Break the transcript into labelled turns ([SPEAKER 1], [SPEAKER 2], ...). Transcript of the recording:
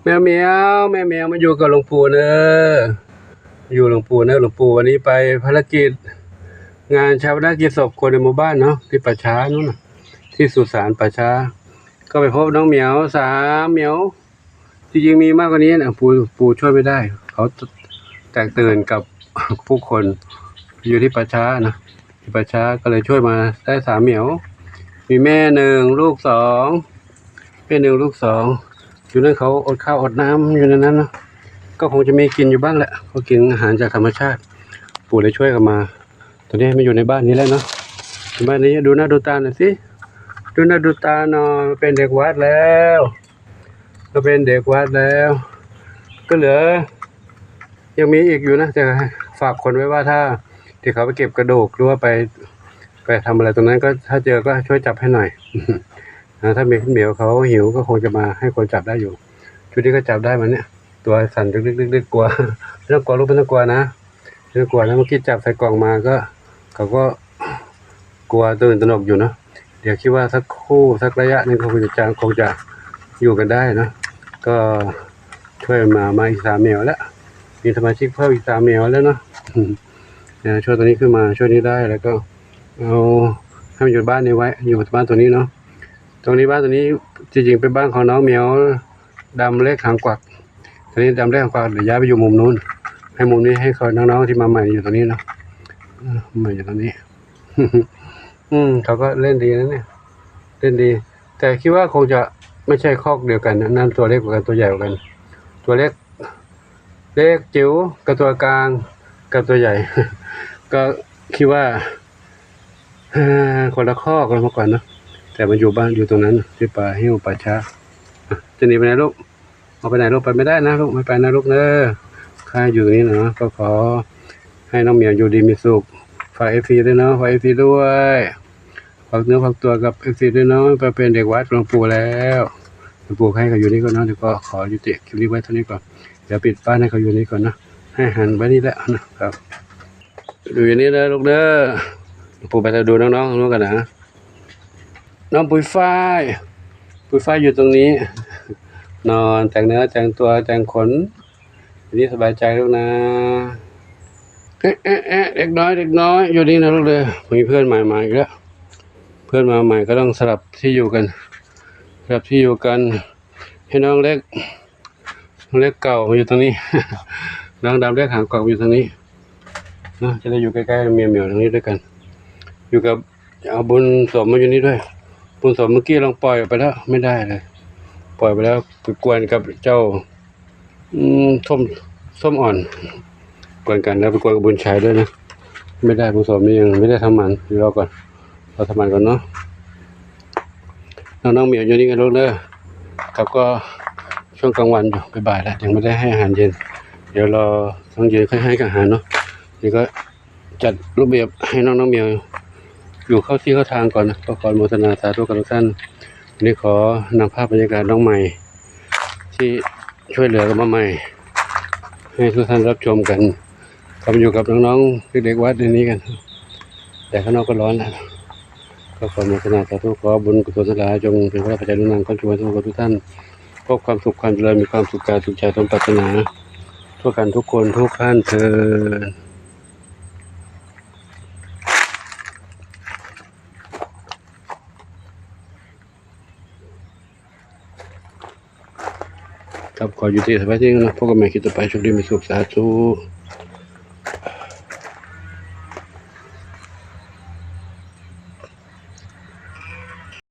[SPEAKER 1] แมวเหมียวแม่แมวมาอยู่กับหลวงปู่เนอะอยู่หลวงปู่เนอะหลวงปู่วันนี้ไปภารกิจงานชาปนกิจศพคนในหมู่บ้านเนาะที่ป่าช้านู่นน่ะที่สุสานป่าช้าก็ไปพบน้องเหมียว3เหมียวจริงๆมีมากกว่านี้นะปู่ช่วยไม่ได้เขาแตกตื่นกับผู้คนอยู่ที่ป่าช้านะที่ป่าช้าก็เลยช่วยมาได้3เหมียวมีแม่1ลูก2แม่1ลูก2อยู่นั่นเขาอดข้าวอดน้ำอยู่ในนั้นนะก็คงจะมีกินอยู่บ้างแหละเขากินอาหารจากธรรมชาติปู่เลยช่วยกันมาตอนนี้มาอยู่ในบ้านนี้แล้วเนาะบ้านนี้ดูหน้าดูตาหน่อยสิดูหน้าดูตาหน่อยเป็นเด็กวัดแล้วก็เป็นเด็กวัดแล้วก็เหลือยังมีอีกอยู่นะจะฝากคนไว้ว่าถ้าที่เขาไปเก็บกระดูกหรือว่าไปทำอะไรตรงนั้นก็ถ้าเจอก็ช่วยจับให้หน่อยถ้ามีเหมียวเขาหิวก็คงจะมาให้คนจับได้อยู่ชุดนี้ก็จับได้มันเนี่ยตัวสั่นดึกๆกลัวไม่ต้องกลัวลูกไม่ต้องกลัวนะไม่ต้องกลัวนะเมื่อกี้จับใส่กล่องมาก็เขาก็กลัวตื่นตระหนกอยู่เนาะเดี๋ยวคิดว่าสักระยะนึงคงจะอยู่กันได้เนาะก็ช่วยมาอีก3เหมียวแล้วมีสมาชิกเพิ่มอีก3เหมียวแล้วเนาะช่วยตัวนี้ขึ้นมาช่วยนี้ได้แล้วก็เอาให้มันอยู่บ้านนี้ไว้อยู่บ้านตัวนี้เนาะตรงนี้บ้านตัวนี้จริงๆเป็นบ้านของน้องเหมียวดำเล็กหางกวักตอนนี้ดำเล็กหางกวักเดี๋ยวย้ายไปอยู่มุมนู้นให้มุมนี้ให้เขาน้องๆที่มาใหม่อยู่ตรงนี้เนาะมาอยู่ตรงนี้ เขาก็เล่นดีนะเนี่ยเล่นดีแต่คิดว่าคงจะไม่ใช่คอกเดียวกันนะนั่นตัวเล็กกว่ากันตัวใหญ่กว่ากันตัวเล็กจิ๋วกับตัวกลางกับตัวใหญ่ ก็คิดว่าคนละคอกกันมาก่อนเนาะแต่มันอยู่บ้านอยู่ตรงนั้นที่ป่าหิ้วป่าช้าจะหนีไปไหนลูกเอาไปไหนลูกไปไม่ได้นะลูกไม่ไปนะลูกเนอะข้าอยู่นี่เนาะก็ขอให้น้องเหมียวอยู่ดีมีสุขฝาก FC ด้วยเนาะฝาก FC ด้วยฝากเนื้อฝากตัวกับ FC ด้วยเนาะไปเป็นเด็กวัดหลวงปู่แล้วหลวงปู่ให้เขาอยู่นี่ก่อนเนาะเดี๋ยวก็ขอยุติคลิปนี้ไว้เท่านี้ก่อนเดี๋ยวปิดบ้านให้เขาอยู่นี่ก่อนนะให้หันไว้นี่แหละนะครับดูอย่างนี้เลยลูกเด้อหลวงปู่ไปดูน้องๆนู้นกันนะน้องปุ้ยฝ้ายอยู่ตรงนี้นอนแต่งเนื้อแต่งตัวแต่งขนทีนี้สบายใจลูกนะเด็กน้อยอยู่นี่นะลูกเลยมีเพื่อนใหม่มาอีกแล้วเพื่อนมาใหม่ก็ต้องสลับที่อยู่กันให้น้องเล็กเก่าอยู่ตรงนี้ น้องดำเล็กหางกวักอยู่ตรงนี้นะจะได้อยู่ใกล้ๆเมียวตรงนี้ด้วยกันอยู่กับเอาบุญสมมาอยู่นี่ด้วยบุญสมเมื่อกี้ลองปล่อยออกไปแล้วไม่ได้เลยปล่อยไปแล้วไปกวนกับเจ้าส้มอ่อนกวนกันแล้วไปกวนกับบุญชัยด้วยนะไม่ได้บุญสมนี่ยังไม่ได้ทำมันเดี๋ยวรอก่อนเราทำมันก่อนเนาะน้องเหมียวอยู่นี่กันลูกเด้อครับก็ช่วงกลางวันอยู่บ่ายแล้วยังไม่ได้ให้อาหารเย็นเดี๋ยวรอต้องเย็นค่อยให้อาหารเนาะนี่ก็จัดรูปแบบให้น้องเหมียวอยู่เข้าที่เข้าทางก่อนนะก็ขออนุโมทนาสาธุกับทุกท่านวันนี้ขอนำภาพบรรยากาศน้องใหม่ที่ช่วยเหลือกันมาใหม่ให้ทุกท่านรับชมกันกลับอยู่กับน้องๆเด็กๆวัดในนี้กันแต่ข้างนอกก็ร้อนแล้วก็ขออนุโมทนาสาธุขอบุญกุศลทั้งหลายจงเป็นพระปัจจัยนุนำความช่วยทุกท่านพบความสุขความเจริญมีความสุขกายสุขใจสมปรารถนาทั่วกันทุกคนทุกท่านเถิดครับขอยุติสภาพที่นี้นะพบกันใหม่คลิปต่อไปโชคดีมีสุขสาธุ